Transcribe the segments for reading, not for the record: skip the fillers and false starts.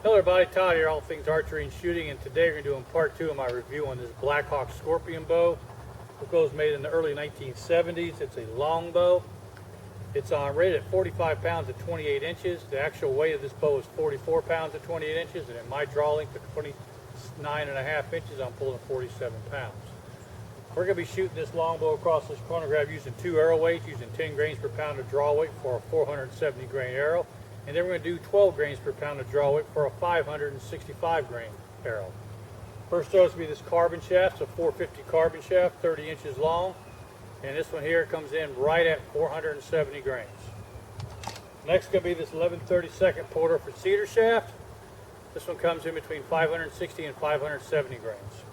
Hello everybody, Todd here, all things archery and shooting, and today we're going to do part 2 of my review on this Blackhawk Scorpion bow. This bow was made in the early 1970s. It's a Longbow. It's rated at 45 pounds at 28 inches. The actual weight of this bow is 44 pounds at 28 inches, and at my draw length of 29.5 inches, I'm pulling 47 pounds. We're going to be shooting this Longbow across this chronograph using 2 arrow weights, using 10 grains per pound of draw weight for a 470 grain arrow. And then we're going to do 12 grains per pound of draw weight for a 565 grain arrow. First arrow is going to be this carbon shaft, so 450 carbon shaft, 30 inches long. And this one here comes in right at 470 grains. Next is going to be this 11/32 Porter for cedar shaft. This one comes in between 560 and 570 grains.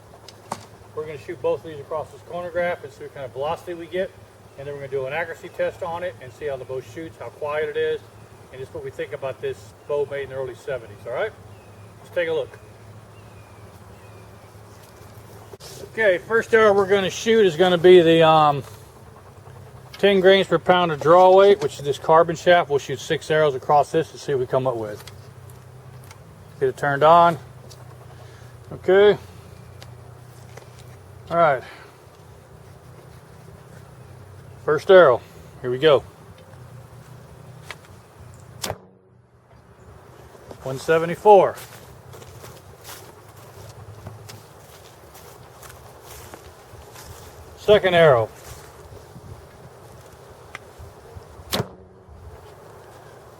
We're going to shoot both of these across this chronograph and see what kind of velocity we get. And then we're going to do an accuracy test on it and see how the bow shoots, how quiet it is. And just what we think about this bow made in the early 70s, all right? Let's take a look. Okay, first arrow we're going to shoot is going to be the 10 grains per pound of draw weight, which is this carbon shaft. We'll shoot 6 arrows across this and see what we come up with. Get it turned on. Okay. All right. First arrow. Here we go. 174. Second arrow.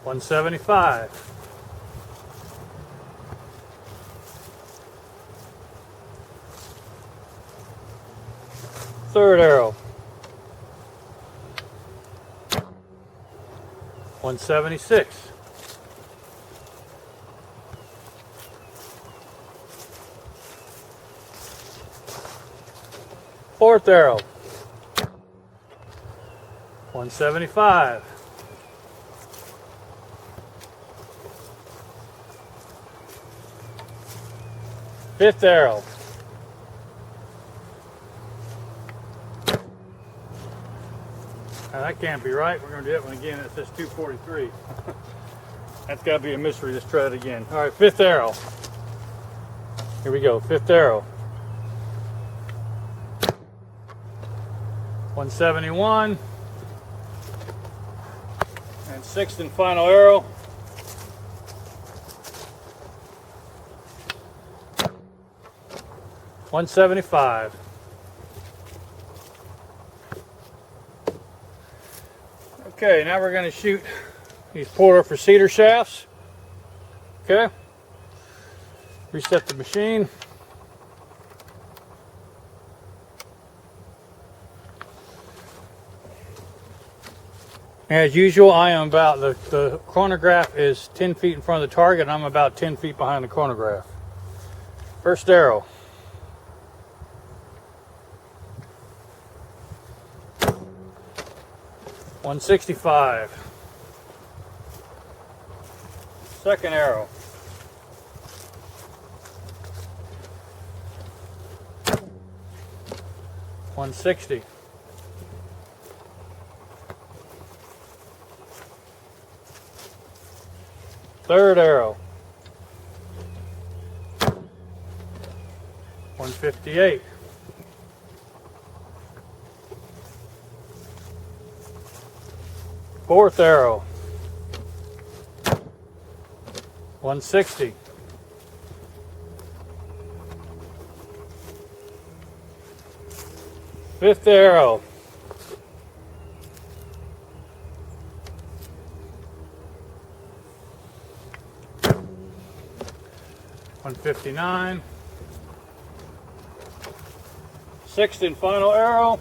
175. Third arrow. 176. Fourth arrow, 175. Fifth arrow, 1. Now that can't be right. We're going to do that one again. It says 243. That's got to be a mystery. Let's try it again. All right, fifth arrow. Here we go. Fifth arrow. 171, and sixth and final arrow. 175. Okay, now we're going to shoot these Porter for cedar shafts. Okay, reset the machine. As usual, I am about, the chronograph is 10 feet in front of the target, and I'm about 10 feet behind the chronograph. First arrow. 165. Second arrow. 160. Third arrow. 158. Fourth arrow. 160. Fifth arrow. 159. Sixth and final arrow.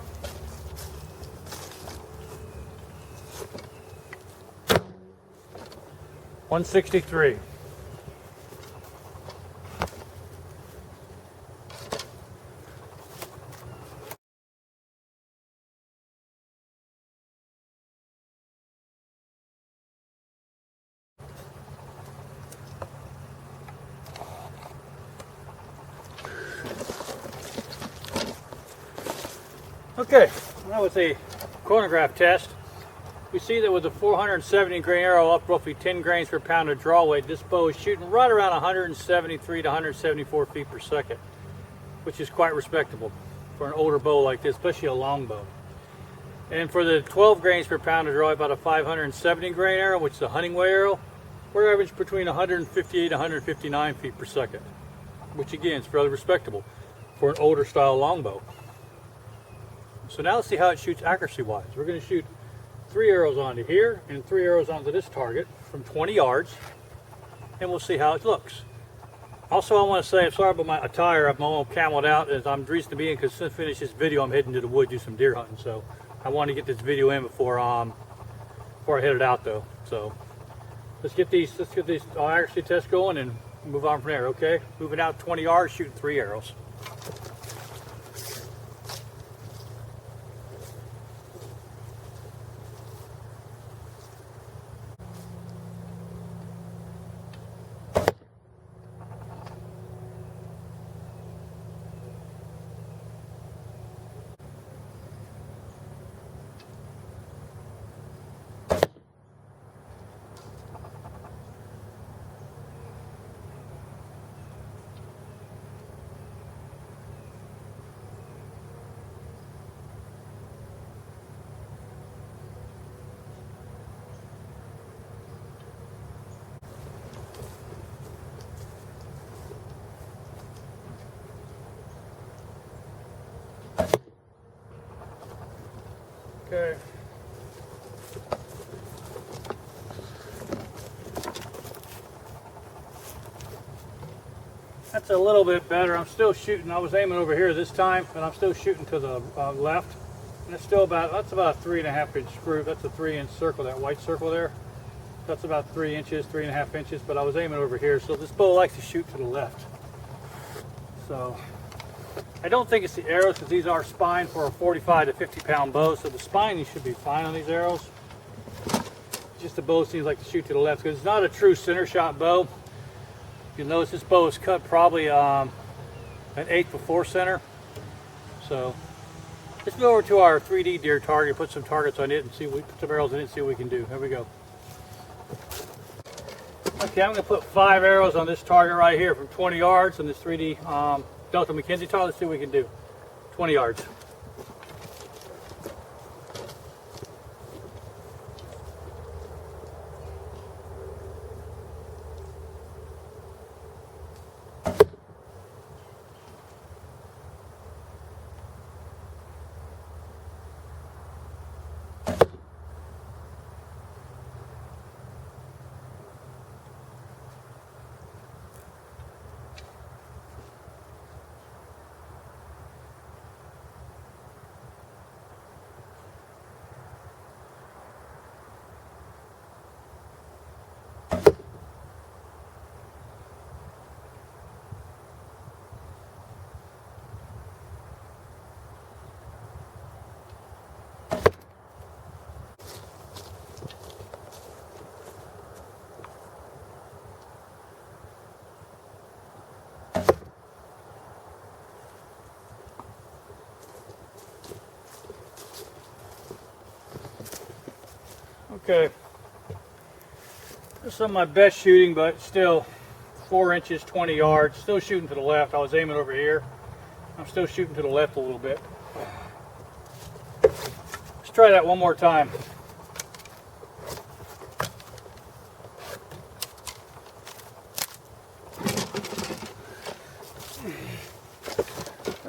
163. Okay, that was a chronograph test. We see that with a 470 grain arrow up roughly 10 grains per pound of draw weight, this bow is shooting right around 173 to 174 feet per second, which is quite respectable for an older bow like this, especially a longbow. And for the 12 grains per pound of draw, about a 570 grain arrow, which is a hunting way arrow, we're average between 158 and 159 feet per second, which again is fairly respectable for an older style longbow. So now let's see how it shoots accuracy wise. We're going to shoot 3 arrows onto here and 3 arrows onto this target from 20 yards, and we'll see how it looks. Also, I want to say, I'm sorry about my attire. I'm all cameled out as I'm dressed to be in, because since I finish this video, I'm heading to the wood, do some deer hunting. So I want to get this video in before I head it out, though. So let's get these accuracy tests going and move on from there. Okay, moving out 20 yards, shooting 3 arrows. Okay. That's a little bit better. I'm still shooting. I was aiming over here this time, but I'm still shooting to the left. And it's still that's about a 3.5 inch screw. That's a 3-inch circle, that white circle there. That's about 3 inches, 3.5 inches, but I was aiming over here. So this bow likes to shoot to the left. So I don't think it's the arrows, because these are spined for a 45 to 50 pound bow, so the spine should be fine on these arrows. Just the bow seems like to shoot to the left, because it's not a true center shot bow. You'll notice this bow is cut probably an 1/8 before center. So let's go over to our 3D deer target, put some targets on it, and put some arrows in it and see what we can do. Here we go. Okay, I'm going to put 5 arrows on this target right here from 20 yards on this 3D Delta McKenzie target. Let's see what we can do. 20 yards. Okay, this is some of my best shooting, but still 4 inches, 20 yards, still shooting to the left. I was aiming over here. I'm still shooting to the left a little bit. Let's try that one more time.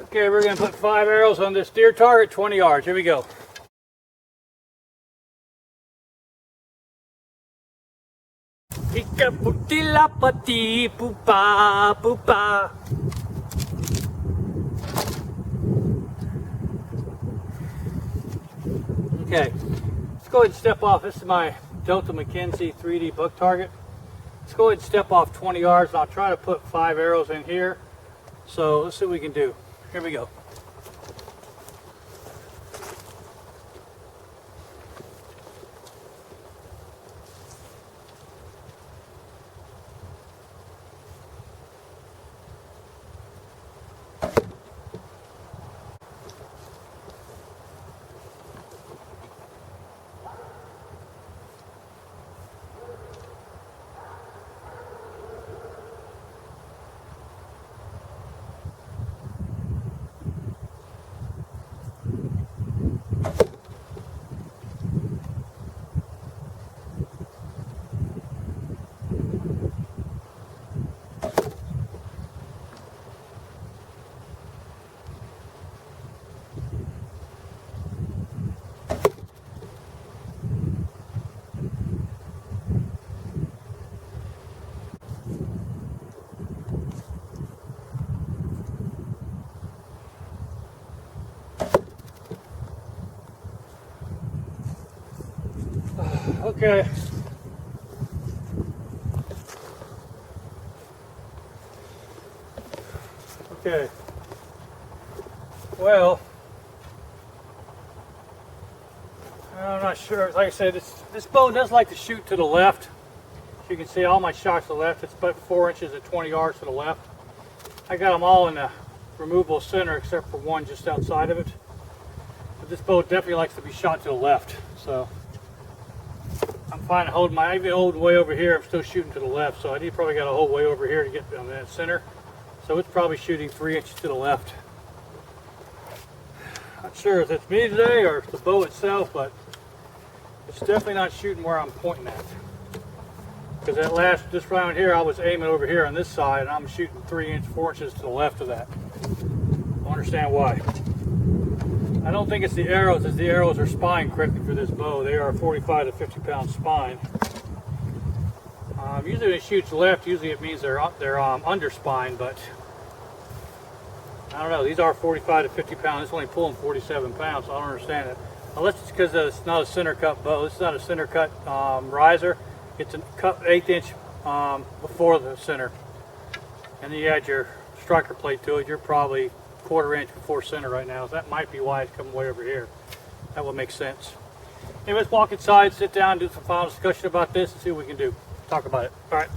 Okay, we're going to put 5 arrows on this deer target, 20 yards. Here we go. Okay, let's go ahead and step off. This is my Delta McKenzie 3D buck target. Let's go ahead and step off 20 yards, and I'll try to put 5 arrows in here. So let's see what we can do. Here we go. Okay. Okay. Well, I'm not sure. Like I said, this bow does like to shoot to the left. As you can see, all my shots to the left. It's about 4 inches at 20 yards to the left. I got them all in the removable center except for one just outside of it. But this bow definitely likes to be shot to the left. So I'm fine to hold my, even holding way over here, I'm still shooting to the left. So I probably got to hold way over here to get on that center. So it's probably shooting 3 inches to the left. Not sure if it's me today or it's the bow itself, but it's definitely not shooting where I'm pointing at. Because that last, this round here, I was aiming over here on this side, and I'm shooting 4 inches to the left of that. I don't understand why. I don't think it's the arrows, as the arrows are spined correctly for this bow. They are a 45 to 50 pound spine. Usually when it shoots left, usually it means they're under spine, but I don't know. These are 45 to 50 pounds. It's only pulling 47 pounds, so I don't understand it. Unless it's because it's not a center cut bow. This is not a center cut riser. It's a cut 1/8 inch before the center. And then you add your striker plate to it. You're probably 1/4 inch before center right now. So that might be why it's coming way over here. That would make sense. Anyway, let's walk inside, sit down, do some final discussion about this and see what we can do. Talk about it. All right.